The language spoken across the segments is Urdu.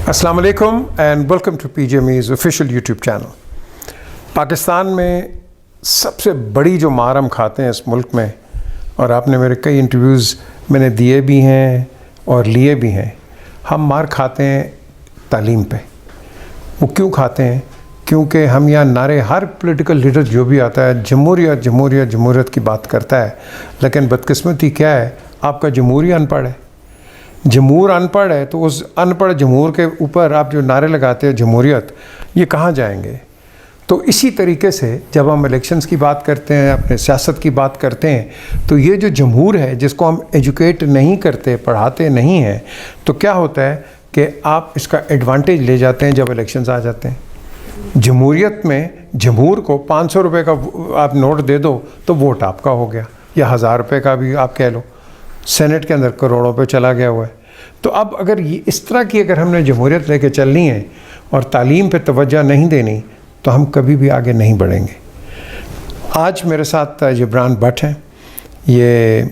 السلام علیکم اینڈ ویلکم ٹو پی جے میز آفیشیل یوٹیوب چینل۔ پاکستان میں سب سے بڑی جو مار ہم کھاتے ہیں اس ملک میں، اور آپ نے میرے کئی انٹرویوز میں نے دیے بھی ہیں اور لیے بھی ہیں، ہم مار کھاتے ہیں تعلیم پہ۔ وہ کیوں کھاتے ہیں؟ کیونکہ ہم یہاں نعرے، ہر پولیٹیکل لیڈر جو بھی آتا ہے جمہوریت جمہوریت جمہوریت کی بات کرتا ہے، لیکن بدقسمتی کیا ہے، آپ کا جمہور ہی ان پڑھ ہے۔ جمہور ان پڑھ ہے تو اس ان پڑھ جمہور کے اوپر آپ جو نعرے لگاتے ہیں جمہوریت، یہ کہاں جائیں گے؟ تو اسی طریقے سے جب ہم الیکشنز کی بات کرتے ہیں، اپنے سیاست کی بات کرتے ہیں، تو یہ جو جمہور ہے جس کو ہم ایجوکیٹ نہیں کرتے، پڑھاتے نہیں ہیں، تو کیا ہوتا ہے کہ آپ اس کا ایڈوانٹیج لے جاتے ہیں جب الیکشنز آ جاتے ہیں۔ جمہوریت میں جمہور کو 500 روپے کا آپ نوٹ دے دو تو ووٹ آپ کا ہو گیا، یا 1000 روپے کا بھی آپ کہہ لو، سینٹ کے اندر کروڑوں پہ چلا گیا ہوا ہے۔ تو اب اگر یہ اس طرح کی اگر ہم نے جمہوریت لے کے چلنی ہے اور تعلیم پہ توجہ نہیں دینی، تو ہم کبھی بھی آگے نہیں بڑھیں گے۔ آج میرے ساتھ جبران بٹ ہیں، یہ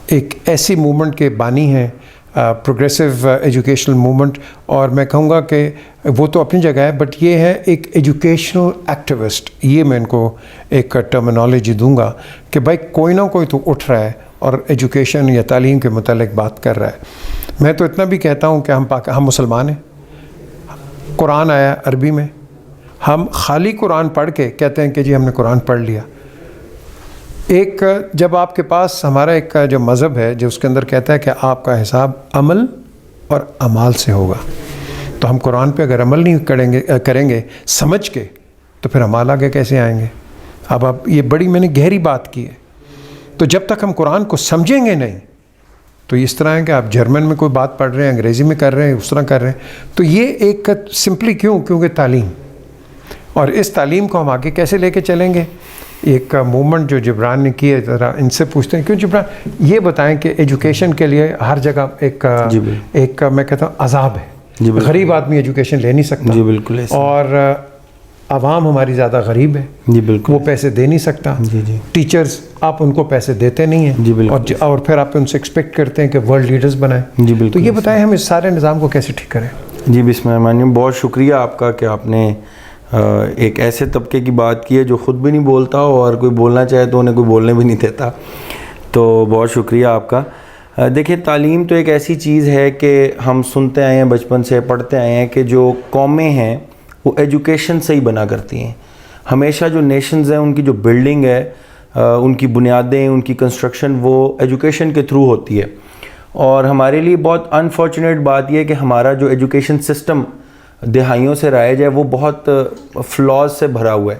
ایک ایسی موومنٹ کے بانی ہیں، پروگریسو ایجوکیشنل موومنٹ، اور میں کہوں گا کہ وہ تو اپنی جگہ ہے، بٹ یہ ہے ایک ایجوکیشنل ایکٹیوسٹ۔ یہ میں ان کو ایک ٹرمینالوجی دوں گا کہ بھائی کوئی نہ کوئی تو اٹھ رہا ہے اور ایجوکیشن یا تعلیم کے متعلق بات کر رہا ہے۔ میں تو اتنا بھی کہتا ہوں کہ ہم مسلمان ہیں، قرآن آیا عربی میں، ہم خالی قرآن پڑھ کے کہتے ہیں کہ جی ہم نے قرآن پڑھ لیا۔ ایک جب آپ کے پاس ہمارا ایک جو مذہب ہے جو اس کے اندر کہتا ہے کہ آپ کا حساب عمل اور اعمال سے ہوگا، تو ہم قرآن پہ اگر عمل نہیں کریں گے سمجھ کے، تو پھر اعمال آگے کیسے آئیں گے؟ اب یہ بڑی میں نے گہری بات کی ہے۔ تو جب تک ہم قرآن کو سمجھیں گے نہیں، تو اس طرح ہے کہ آپ جرمن میں کوئی بات پڑھ رہے ہیں، انگریزی میں کر رہے ہیں، اس طرح کر رہے ہیں۔ تو یہ ایک سمپلی کیونکہ تعلیم، اور اس تعلیم کو ہم آگے کیسے لے کے چلیں گے؟ ایک موومنٹ جو جبران نے کی ہے، ذرا ان سے پوچھتے ہیں، کیوں جبران یہ بتائیں کہ ایجوکیشن کے لیے ہر جگہ ایک میں کہتا ہوں عذاب ہے۔ غریب آدمی ایجوکیشن لے نہیں سکتا، جی بالکل، اور عوام ہماری زیادہ غریب ہے، جی بالکل، وہ پیسے دے نہیں سکتا۔ ٹیچرز آپ ان کو پیسے دیتے نہیں ہیں، جی بالکل، اور پھر آپ ان سے ایکسپیکٹ کرتے ہیں کہ ورلڈ لیڈرز بنائیں۔ جی بالکل۔ تو یہ بتائیں ہم اس سارے نظام کو کیسے ٹھیک کریں؟ جی بسم اللہ الرحمن الرحیم، بہت شکریہ آپ کا کہ آپ نے ایک ایسے طبقے کی بات کی ہے جو خود بھی نہیں بولتا اور کوئی بولنا چاہے تو انہیں کوئی بولنے بھی نہیں دیتا، تو بہت شکریہ آپ کا۔ دیکھیں، تعلیم تو ایک ایسی چیز ہے کہ ہم سنتے آئے ہیں، بچپن سے پڑھتے آئے ہیں کہ جو قومیں ہیں وہ ایجوکیشن سے ہی بنا کرتی ہیں۔ ہمیشہ جو نیشنز ہیں ان کی جو بلڈنگ ہے، ان کی بنیادیں، ان کی کنسٹرکشن، وہ ایجوکیشن کے تھرو ہوتی ہے۔ اور ہمارے لیے بہت انفارچونیٹ بات یہ ہے کہ ہمارا جو ایجوکیشن سسٹم دہائیوں سے رائج ہے وہ بہت فلاز سے بھرا ہوا ہے۔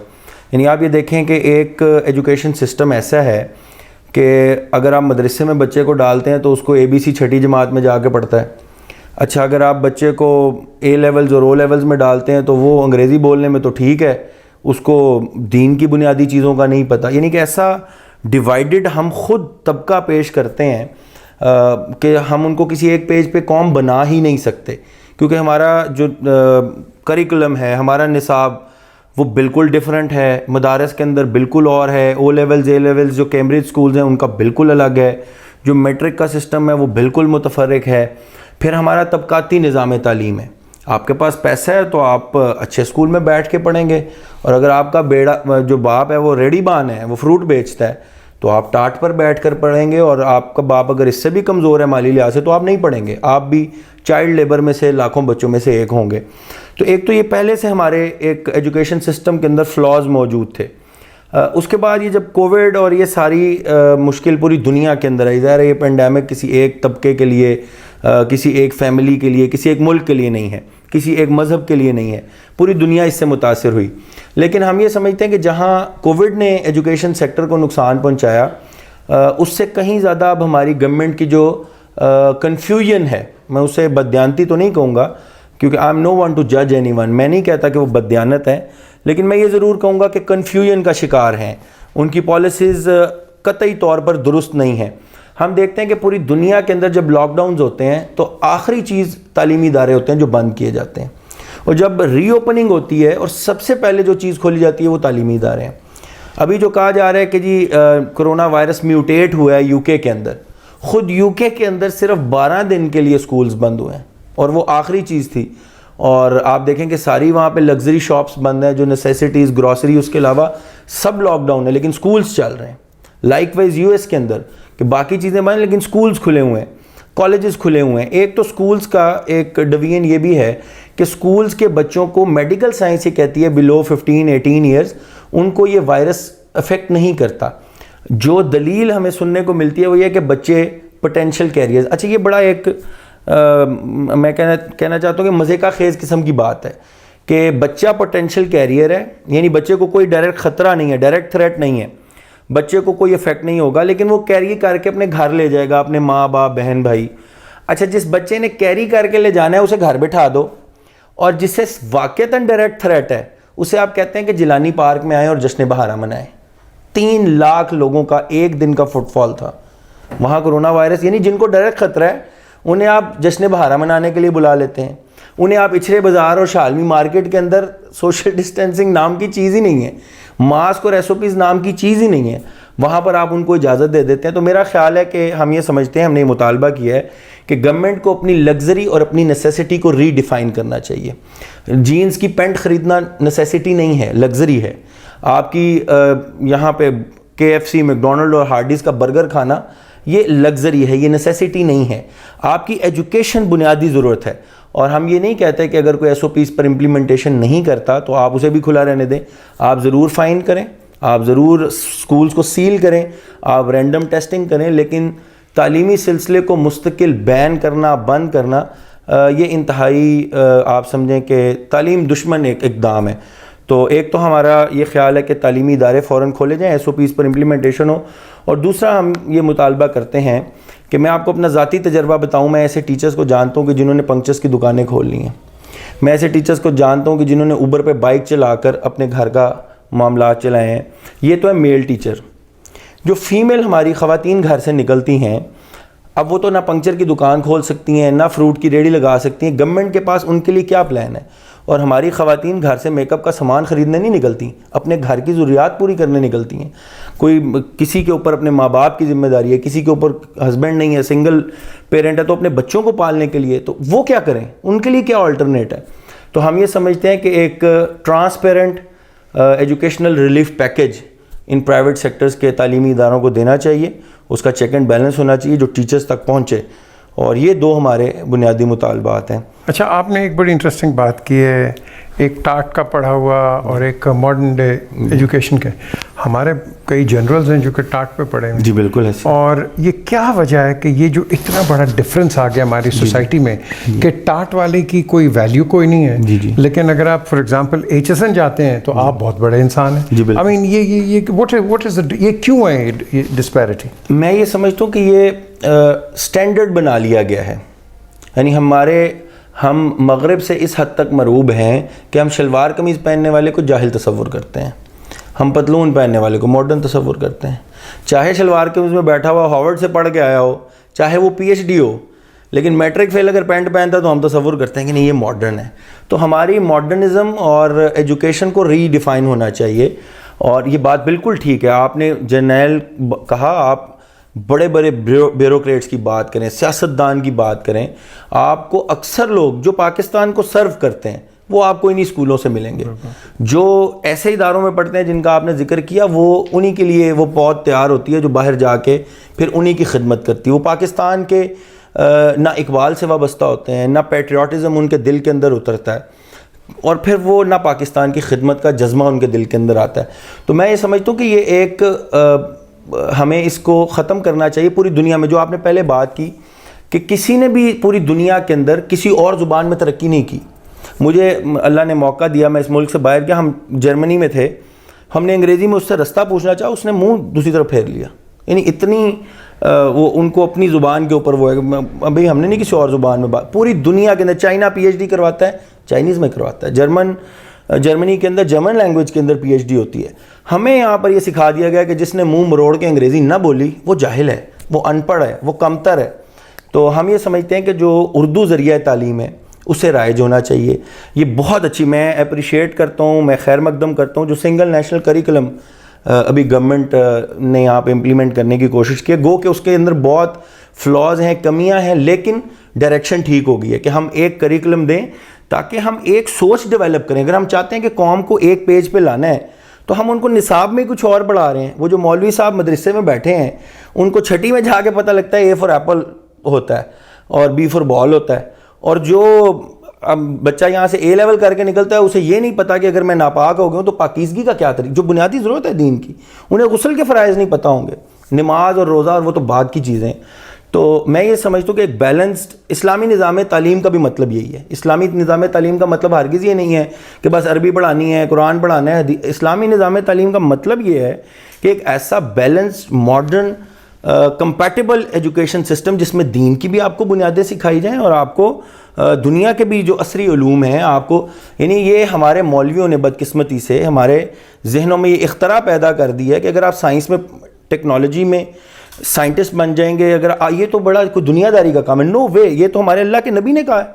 یعنی آپ یہ دیکھیں کہ ایک ایجوکیشن سسٹم ایسا ہے کہ اگر آپ مدرسے میں بچے کو ڈالتے ہیں تو اس کو ABC 6ٹھی جماعت میں جا کے پڑھتا ہے۔ اچھا، اگر آپ بچے کو A لیولز اور O لیولز میں ڈالتے ہیں تو وہ انگریزی بولنے میں تو ٹھیک ہے، اس کو دین کی بنیادی چیزوں کا نہیں پتہ۔ یعنی کہ ایسا ڈیوائیڈڈ ہم خود طبقہ پیش کرتے ہیں کہ ہم ان کو کسی ایک پیج پہ قوم بنا ہی نہیں سکتے، کیونکہ ہمارا جو کریکولم ہے، ہمارا نصاب، وہ بالکل ڈیفرنٹ ہے، مدارس کے اندر بالکل اور ہے۔ O لیولز A لیولز جو کیمبرج سکولز ہیں ان کا بالکل الگ ہے، جو میٹرک کا سسٹم ہے وہ بالکل متفرق ہے۔ پھر ہمارا طبقاتی نظام تعلیم ہے، آپ کے پاس پیسہ ہے تو آپ اچھے اسکول میں بیٹھ کے پڑھیں گے، اور اگر آپ کا بیڑا جو باپ ہے وہ ریڈی بان ہے، وہ فروٹ بیچتا ہے، تو آپ ٹاٹ پر بیٹھ کر پڑھیں گے، اور آپ کا باپ اگر اس سے بھی کمزور ہے مالی لحاظ سے تو آپ نہیں پڑھیں گے، آپ بھی چائلڈ لیبر میں سے لاکھوں بچوں میں سے ایک ہوں گے۔ تو ایک تو یہ پہلے سے ہمارے ایک ایجوکیشن سسٹم کے اندر فلاز موجود تھے۔ اس کے بعد یہ جب کووڈ اور یہ ساری مشکل پوری دنیا کے اندر آئی، ظاہر ہے یہ پینڈیمک کسی ایک طبقے کے لیے، کسی ایک فیملی کے لیے، کسی ایک ملک کے لیے نہیں ہے، کسی ایک مذہب کے لیے نہیں ہے، پوری دنیا اس سے متاثر ہوئی۔ لیکن ہم یہ سمجھتے ہیں کہ جہاں کووڈ نے ایجوکیشن سیکٹر کو نقصان پہنچایا، اس سے کہیں زیادہ اب ہماری گورنمنٹ کی جو کنفیوژن ہے، میں اسے بددیانتی تو نہیں کہوں گا کیونکہ I am no one to جج اینی ون، میں نہیں کہتا کہ وہ بددیانت ہے، لیکن میں یہ ضرور کہوں گا کہ کنفیوژن کا شکار ہیں، ان کی پالیسیز قطعی طور پر درست نہیں ہیں۔ ہم دیکھتے ہیں کہ پوری دنیا کے اندر جب لاک ڈاؤنز ہوتے ہیں تو آخری چیز تعلیمی ادارے ہوتے ہیں جو بند کیے جاتے ہیں، اور جب ری اوپننگ ہوتی ہے اور سب سے پہلے جو چیز کھولی جاتی ہے وہ تعلیمی ادارے ہیں۔ ابھی جو کہا جا رہا ہے کہ جی کرونا وائرس میوٹیٹ ہوا ہے UK کے اندر، خود UK کے اندر صرف 12 دن کے لیے سکولز بند ہوئے ہیں، اور وہ آخری چیز تھی. اور آپ دیکھیں کہ ساری وہاں پہ لگژری شاپس بند ہیں, جو نیسیسٹیز, گروسری, اس کے علاوہ سب لاک ڈاؤن ہے, لیکن سکولز چل رہے ہیں. لائک وائز یو ایس کے اندر کہ باقی چیزیں بند ہیں لیکن سکولز کھلے ہوئے ہیں, کالجز کھلے ہوئے ہیں. ایک تو سکولز کا ایک ڈویژن یہ بھی ہے کہ سکولز کے بچوں کو میڈیکل سائنس یہ کہتی ہے بلو 15-18 ایئرز ان کو یہ وائرس افیکٹ نہیں کرتا. جو دلیل ہمیں سننے کو ملتی ہے وہ یہ کہ بچے پوٹینشیل کیریئرز. اچھا, یہ بڑا ایک میں کہنا چاہتا ہوں کہ مزے کا خیز قسم کی بات ہے کہ بچہ پوٹینشیل کیریئر ہے, یعنی بچے کو کوئی ڈائریکٹ خطرہ نہیں ہے, ڈائریکٹ تھریٹ نہیں ہے, بچے کو کوئی افیکٹ نہیں ہوگا, لیکن وہ کیری کر کے اپنے گھر لے جائے گا, اپنے ماں باپ, بہن, بھائی. اچھا, جس بچے نے کیری کر کے لے جانا ہے اسے گھر بٹھا دو, اور جس سے واقعتاً ڈائریکٹ تھریٹ ہے اسے آپ کہتے ہیں کہ جیلانی پارک میں آئیں اور جشن بہارا منائیں. 3 لاکھ لوگوں کا ایک دن کا فٹ فال تھا وہاں کرونا وائرس. یعنی جن کو ڈائریکٹ خطرہ ہے انہیں آپ جشن بہارا منانے کے لیے بلا لیتے ہیں, انہیں آپ اچھرے بازار اور شالمی مارکیٹ کے اندر سوشل ڈسٹینسنگ نام کی چیز ہی نہیں ہے, ماسک اور SOPs نام کی چیز ہی نہیں ہے, وہاں پر آپ ان کو اجازت دے دیتے ہیں. تو میرا خیال ہے کہ ہم یہ سمجھتے ہیں, ہم نے یہ مطالبہ کیا ہے کہ گورنمنٹ کو اپنی لگژری اور اپنی نیسیسٹی کو ری ڈیفائن کرنا چاہیے. جینز کی پینٹ خریدنا نیسیسٹی نہیں ہے, لگژری ہے. آپ کی یہاں پہ KFC, میکڈونلڈ اور ہارڈیز کا برگر کھانا یہ لگژری ہے, یہ نیسیسٹی نہیں ہے. آپ کی ایجوکیشن بنیادی ضرورت ہے, اور ہم یہ نہیں کہتے کہ اگر کوئی SOPs پر امپلیمنٹیشن نہیں کرتا تو آپ اسے بھی کھلا رہنے دیں. آپ ضرور فائن کریں, آپ ضرور سکولز کو سیل کریں, آپ رینڈم ٹیسٹنگ کریں, لیکن تعلیمی سلسلے کو مستقل بین کرنا, بند کرنا, یہ انتہائی آپ سمجھیں کہ تعلیم دشمن ایک اقدام ہے. تو ایک تو ہمارا یہ خیال ہے کہ تعلیمی ادارے فوراً کھولے جائیں, SOPs پر امپلیمنٹیشن ہو. اور دوسرا ہم یہ مطالبہ کرتے ہیں کہ میں آپ کو اپنا ذاتی تجربہ بتاؤں, میں ایسے ٹیچرز کو جانتا ہوں کہ جنہوں نے پنکچرز کی دکانیں کھول لی ہیں. میں ایسے ٹیچرز کو جانتا ہوں کہ جنہوں نے اوبر پہ بائک چلا کر اپنے گھر کا معاملات چلائے ہیں. یہ تو ہے میل ٹیچر. جو فیمیل ہماری خواتین گھر سے نکلتی ہیں, اب وہ تو نہ پنکچر کی دکان کھول سکتی ہیں, نہ فروٹ کی ریڑھی لگا سکتی ہیں. گورنمنٹ کے پاس ان کے لیے کیا پلان ہے؟ اور ہماری خواتین گھر سے میک اپ کا سامان خریدنے نہیں نکلتی, اپنے گھر کی ضروریات پوری کرنے نکلتی ہیں. کوئی کسی کے اوپر اپنے ماں باپ کی ذمہ داری ہے, کسی کے اوپر ہسبینڈ نہیں ہے, سنگل پیرنٹ ہے, تو اپنے بچوں کو پالنے کے لیے تو وہ کیا کریں, ان کے لیے کیا آلٹرنیٹ ہے؟ تو ہم یہ سمجھتے ہیں کہ ایک transparent educational relief package in private sectors کے تعلیمی اداروں کو دینا چاہیے, اس کا چیک اینڈ بیلنس ہونا چاہیے جو ٹیچرز تک پہنچے. اور یہ 2 ہمارے بنیادی مطالبات ہیں. اچھا, آپ نے ایک بڑی انٹرسٹنگ بات کی ہے, ایک ٹاٹ کا پڑھا ہوا اور ایک ماڈرن ڈے ایجوکیشن کے. ہمارے کئی جنرلز ہیں جو کہ ٹاٹ پہ پڑھے ہیں. جی بالکل ہے. اور یہ کیا وجہ ہے کہ یہ جو اتنا بڑا ڈفرینس آ گیا ہماری سوسائٹی میں کہ ٹاٹ والے کی کوئی ویلیو کوئی نہیں ہے, لیکن اگر آپ فار ایگزامپل HSN جاتے ہیں تو آپ بہت بڑے انسان ہیں. آئی مین یہ واٹ از یہ کیوں ہے یہ ڈسپیرٹی؟ میں یہ سمجھتا ہوں کہ یہ سٹینڈرڈ بنا لیا گیا ہے. یعنی ہم مغرب سے اس حد تک مرعوب ہیں کہ ہم شلوار قمیض پہننے والے کو جاہل تصور کرتے ہیں, ہم پتلون پہننے والے کو ماڈرن تصور کرتے ہیں. چاہے شلوار قمیض میں بیٹھا ہوا ہارورڈ سے پڑھ کے آیا ہو, چاہے وہ PhD ہو, لیکن میٹرک فیل اگر پینٹ پہنتا تو ہم تصور کرتے ہیں کہ نہیں یہ ماڈرن ہے. تو ہماری ماڈرنزم اور ایجوکیشن کو ری ڈیفائن ہونا چاہیے. اور یہ بات بالکل ٹھیک ہے, آپ نے جرنیل کہا, آپ بڑے بڑے بیوروکریٹس کی بات کریں, سیاستدان کی بات کریں, آپ کو اکثر لوگ جو پاکستان کو سرو کرتے ہیں وہ آپ کو انہی اسکولوں سے ملیں گے. جو ایسے اداروں میں پڑھتے ہیں جن کا آپ نے ذکر کیا, وہ انہی کے لیے وہ بہت تیار ہوتی ہے جو باہر جا کے پھر انہی کی خدمت کرتی ہے. وہ پاکستان کے نہ اقبال سے وابستہ ہوتے ہیں, نہ پیٹریوٹزم ان کے دل کے اندر اترتا ہے, اور پھر وہ نہ پاکستان کی خدمت کا جذبہ ان کے دل کے اندر آتا ہے. تو میں یہ سمجھتا ہوں کہ یہ ایک ہمیں اس کو ختم کرنا چاہیے پوری دنیا میں. جو آپ نے پہلے بات کی کہ کسی نے بھی پوری دنیا کے اندر کسی اور زبان میں ترقی نہیں کی. مجھے اللہ نے موقع دیا, میں اس ملک سے باہر گیا, ہم جرمنی میں تھے, ہم نے انگریزی میں اس سے رستہ پوچھنا چاہا, اس نے منہ دوسری طرف پھیر لیا. یعنی اتنی وہ ان کو اپنی زبان کے اوپر وہ ہے, ابھی ہم نے نہیں کسی اور زبان میں بات. پوری دنیا کے اندر چائنا PhD کرواتا ہے, چائنیز میں کرواتا ہے. جرمنی کے اندر جرمن لینگویج کے اندر PhD ہوتی ہے. ہمیں یہاں پر یہ سکھا دیا گیا کہ جس نے منہ مروڑ کے انگریزی نہ بولی وہ جاہل ہے, وہ ان پڑھ ہے, وہ کمتر ہے. تو ہم یہ سمجھتے ہیں کہ جو اردو ذریعہ تعلیم ہے اسے رائج ہونا چاہیے. یہ بہت اچھی, میں اپریشیٹ کرتا ہوں, میں خیر مقدم کرتا ہوں جو سنگل نیشنل کریکلم ابھی گورنمنٹ نے یہاں پہ امپلیمنٹ کرنے کی کوشش کی ہے. گو کہ اس کے اندر بہت فلاز ہیں, کمیاں ہیں, لیکن ڈائریکشن ٹھیک ہو گئی ہے کہ ہم ایک کریکولم دیں تاکہ ہم ایک سوچ ڈیولپ کریں. اگر ہم چاہتے ہیں کہ قوم کو ایک پیج پہ لانا ہے تو ہم ان کو نصاب میں کچھ اور پڑھا رہے ہیں. وہ جو مولوی صاحب مدرسے میں بیٹھے ہیں ان کو چھٹی میں جا کے پتہ لگتا ہے اے فار ایپل ہوتا ہے اور بی فار بال ہوتا ہے, اور جو بچہ یہاں سے اے لیول کر کے نکلتا ہے اسے یہ نہیں پتا کہ اگر میں ناپاک ہو گیا ہوں تو پاکیزگی کا کیا طریقہ, جو بنیادی ضرورت ہے دین کی, انہیں غسل کے فرائض نہیں پتہ ہوں گے, نماز اور روزہ اور وہ تو بعد کی چیزیں. تو میں یہ سمجھتا ہوں کہ ایک بیلنسڈ اسلامی نظام تعلیم کا بھی مطلب یہی ہے. اسلامی نظام تعلیم کا مطلب ہرگز یہ نہیں ہے کہ بس عربی پڑھانی ہے, قرآن پڑھانا ہے. اسلامی نظام تعلیم کا مطلب یہ ہے کہ ایک ایسا balanced modern compatible education system جس میں دین کی بھی آپ کو بنیادیں سکھائی جائیں اور آپ کو دنیا کے بھی جو عصری علوم ہیں آپ کو, یعنی یہ ہمارے مولویوں نے بدقسمتی سے ہمارے ذہنوں میں یہ اختراع پیدا کر دی ہے کہ اگر آپ سائنس میں ٹیکنالوجی میں سائنٹسٹ بن جائیں گے, اگر یہ تو بڑا کوئی دنیا داری کا کام ہے. نو وے, یہ تو ہمارے اللہ کے نبی نے کہا ہے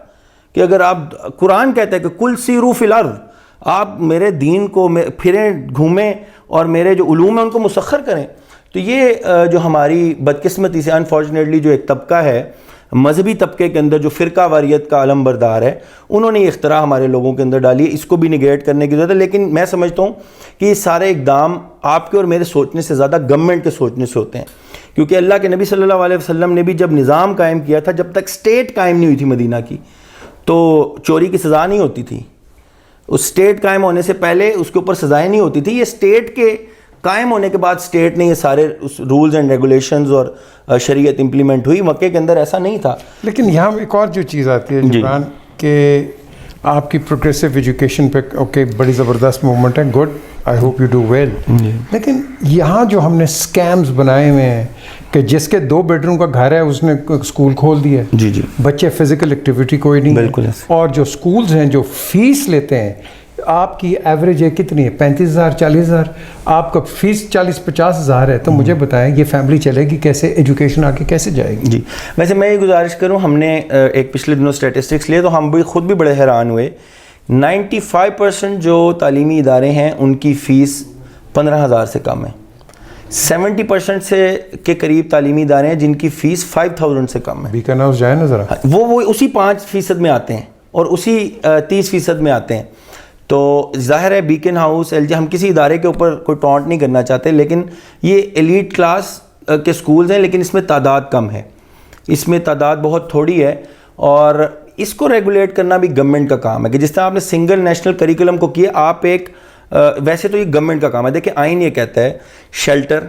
کہ اگر آپ, قرآن کہتا ہے کہ کل سیرو فی الارض, آپ میرے دین کو پھریں گھومیں اور میرے جو علوم ہیں ان کو مسخر کریں. تو یہ جو ہماری بدقسمتی سے انفارچونیٹلی جو ایک طبقہ ہے مذہبی طبقے کے اندر جو فرقہ واریت کا علم بردار ہے, انہوں نے یہ اختراع ہمارے لوگوں کے اندر ڈالی ہے. اس کو بھی نگیٹ کرنے کی ضرورت ہے, لیکن میں سمجھتا ہوں کہ یہ سارے اقدام آپ کے اور میرے سوچنے سے زیادہ گورنمنٹ کے سوچنے سے ہوتے ہیں, کیونکہ اللہ کے نبی صلی اللہ علیہ وسلم نے بھی جب نظام قائم کیا تھا, جب تک سٹیٹ قائم نہیں ہوئی تھی مدینہ کی, تو چوری کی سزا نہیں ہوتی تھی. اس سٹیٹ قائم ہونے سے پہلے اس کے اوپر سزائیں نہیں ہوتی تھی. یہ سٹیٹ کے قائم ہونے کے بعد سٹیٹ نے یہ سارے رولز اینڈ ریگولیشنز اور شریعت امپلیمنٹ ہوئی. مکے کے اندر ایسا نہیں تھا. لیکن یہاں ایک اور جو چیز آتی ہے جبران کہ آپ کی پروگریسو ایجوکیشن پہ اوکے بڑی زبردست موومنٹ ہے, good, I hope you do well. لیکن یہاں جو ہم نے اسکیمز بنائے ہوئے ہیں کہ جس کے 2 بیڈروم کا گھر ہے اس نے اسکول کھول دیا ہے, جی جی, بچے فزیکل ایکٹیویٹی کوئی نہیں, بالکل. اور جو اسکولز ہیں جو فیس لیتے ہیں, آپ کی ایوریج ہے کتنی ہے, 35,000 40,000, آپ کا فیس 40-50,000 ہے. تو مجھے بتائیں یہ فیملی چلے گی کیسے, ایجوکیشن آگے کیسے جائے گی؟ جی, ویسے میں یہ گزارش کروں, ہم نے ایک پچھلے دنوں اسٹیٹسٹکس لیے تو ہم بھی خود بھی بڑے حیران ہوئے. 95% جو تعلیمی ادارے ہیں ان کی فیس 15,000 سے کم ہے. 70% سے کے قریب تعلیمی ادارے ہیں جن کی فیس 5,000 سے کم ہے. بیکن ہاؤس جائے نا ذرا, وہ اسی 5% میں آتے ہیں اور اسی 30% میں آتے ہیں. تو ظاہر ہے بیکن ہاؤس, ایل جی, ہم کسی ادارے کے اوپر کوئی ٹونٹ نہیں کرنا چاہتے, لیکن یہ ایلیٹ کلاس کے سکولز ہیں, لیکن اس میں تعداد کم ہے, اس میں تعداد بہت تھوڑی ہے. اور اس کو ریگولیٹ کرنا بھی گورنمنٹ کا کام ہے کہ جس طرح آپ نے سنگل نیشنل کریکولم کو کیا, آپ ایک ویسے تو یہ گورنمنٹ کا کام ہے. دیکھیں آئین یہ کہتا ہے شیلٹر,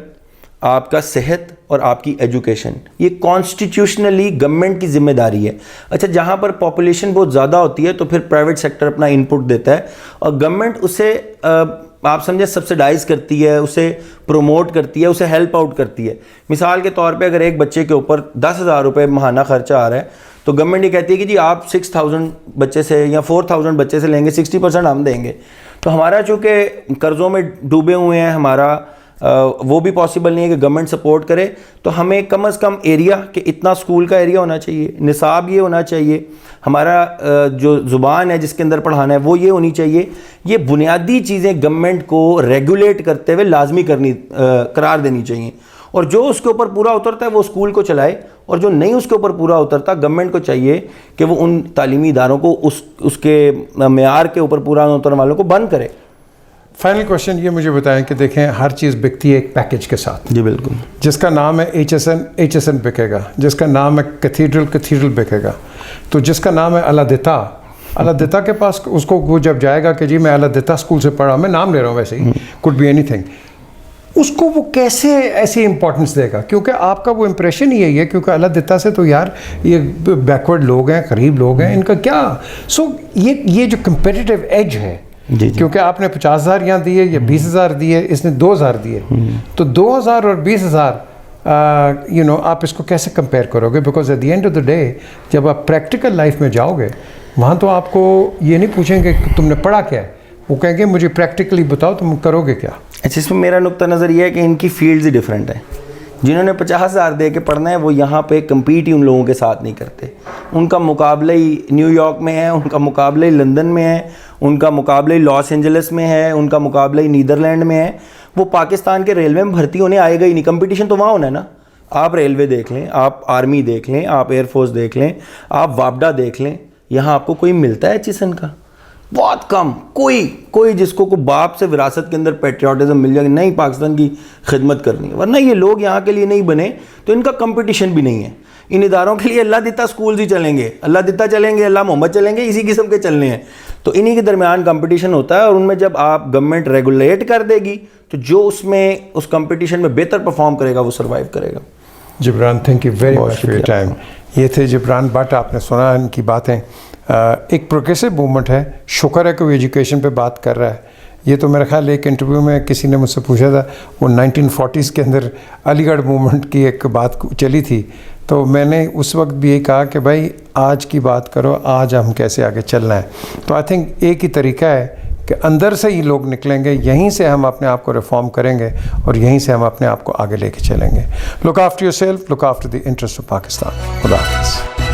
آپ کا صحت اور آپ کی ایجوکیشن, یہ کانسٹیٹیوشنلی گورنمنٹ کی ذمہ داری ہے. اچھا, جہاں پر پاپولیشن بہت زیادہ ہوتی ہے تو پھر پرائیویٹ سیکٹر اپنا ان پٹ دیتا ہے اور گورنمنٹ اسے آپ سمجھیں سبسیڈائز کرتی ہے, اسے پروموٹ کرتی ہے, اسے ہیلپ آؤٹ کرتی ہے. مثال کے طور پہ اگر ایک بچے کے اوپر 10,000 روپے ماہانہ خرچہ آ رہا ہے تو گورنمنٹ یہ کہتی ہے کہ جی آپ 6,000 بچے سے یا 4,000 بچے سے لیں گے, 60% ہم دیں گے. تو ہمارا چونکہ قرضوں میں ڈوبے ہوئے ہیں, ہمارا وہ بھی پاسبل نہیں ہے کہ گورنمنٹ سپورٹ کرے, تو ہمیں کم از کم ایریا کہ اتنا اسکول کا ایریا ہونا چاہیے, نصاب یہ ہونا چاہیے, ہمارا جو زبان ہے جس کے اندر پڑھانا ہے وہ یہ ہونی چاہیے. یہ بنیادی چیزیں گورنمنٹ کو ریگولیٹ کرتے ہوئے لازمی قرار دینی چاہیے, اور جو اس کے اوپر پورا اترتا ہے وہ اسکول کو چلائے, اور جو نہیں اس کے اوپر پورا اترتا گورنمنٹ کو چاہیے کہ وہ ان تعلیمی اداروں کو اس کے معیار کے اوپر پورا نہ اترنے والوں کو بند کرے. فائنل کوشچن یہ مجھے بتائیں کہ دیکھیں ہر چیز بکتی ہے ایک پیکج کے ساتھ. جی بالکل. جس کا نام ہے HSN بکے گا, جس کا نام ہے کیتھیڈرل بکے گا, تو جس کا نام ہے الادیتا کے پاس اس کو وہ جب جائے گا کہ جی میں الادیتا اسکول سے پڑھا, میں نام لے رہا ہوں ویسے ہی, کوڈ بی اینی تھنگ, اس کو وہ کیسے ایسی امپورٹنس دے گا؟ کیونکہ آپ کا وہ امپریشن ہی یہی ہے کیونکہ الادیتا سے تو یار یہ بیکورڈ لوگ ہیں, غریب لوگ ہیں, ان کا کیا. سو یہ جو کمپیٹیٹیو ایج ہے, کیونکہ آپ نے 50,000 یہاں دیے یا 20,000 دیے, اس نے 2,000 دیے, تو 2,000 اور 20,000 آپ اس کو کیسے کمپیئر کرو گے؟ Because at the end of the day جب آپ پریکٹیکل لائف میں جاؤ گے وہاں تو آپ کو یہ نہیں پوچھیں گے کہ تم نے پڑھا کیا ہے, وہ کہیں گے مجھے پریکٹیکلی بتاؤ تم کرو گے کیا. اچھا, اس میں میرا نقطہ نظر یہ ہے کہ ان کی فیلڈز ہی ڈیفرنٹ ہیں. جنہوں نے 50,000 دے کے پڑھنا ہے وہ یہاں پہ کمپیٹ ہی ان لوگوں کے ساتھ نہیں کرتے. ان کا مقابلہ ہی نیو یارک میں ہے, ان کا مقابلہ ہی لندن میں ہے, ان کا مقابلہ ہی لاس اینجلس میں ہے, ان کا مقابلہ ہی نیدرلینڈ میں ہے. وہ پاکستان کے ریلوے میں بھرتی ہونے آئے گا ہی نہیں. کمپٹیشن تو وہاں ہونا ہے نا. آپ ریلوے دیکھ لیں, آپ آرمی دیکھ لیں, آپ ایئر فورس دیکھ لیں, آپ وابڈا دیکھ لیں, یہاں آپ کو کوئی ملتا ہے چسن کا؟ بہت کم. کوئی جس کو باپ سے وراثت کے اندر پیٹریوٹزم مل جائے کہ نہیں پاکستان کی خدمت کرنی ہے. ورنہ یہ لوگ یہاں کے لیے نہیں بنے تو ان کا کمپٹیشن بھی نہیں ہے. ان اداروں کے لیے اللہ دیتا سکولز ہی چلیں گے, اللہ دیتا چلیں گے, اللہ محمد چلیں گے, اسی قسم کے چلنے ہیں. تو انہی کے درمیان کمپٹیشن ہوتا ہے, اور ان میں جب آپ گورنمنٹ ریگولیٹ کر دے گی تو جو اس میں اس کمپٹیشن میں بہتر پرفارم کرے گا وہ سروائیو کرے گا. Jibran, thank you very much for your time. یہ تھے جبران بٹ, آپ نے سنا ان کی باتیں. ایک پروگریسو موومنٹ ہے, شکر ہے کہ وہ ایجوکیشن پہ بات کر رہا ہے. یہ تو میرا خیال ایک انٹرویو میں کسی نے مجھ سے پوچھا تھا, وہ 1940s کے اندر علی گڑھ موومنٹ کی ایک بات چلی تھی, تو میں نے اس وقت بھی یہ کہا کہ بھائی آج کی بات کرو, آج ہم کیسے آگے چلنا ہے. تو آئی تھنک ایک ہی طریقہ ہے کہ اندر سے ہی لوگ نکلیں گے, یہیں سے ہم اپنے آپ کو ریفارم کریں گے, اور یہیں سے ہم اپنے آپ کو آگے لے کے چلیں گے. Look after yourself, look after the interest of Pakistan. خدا حافظ.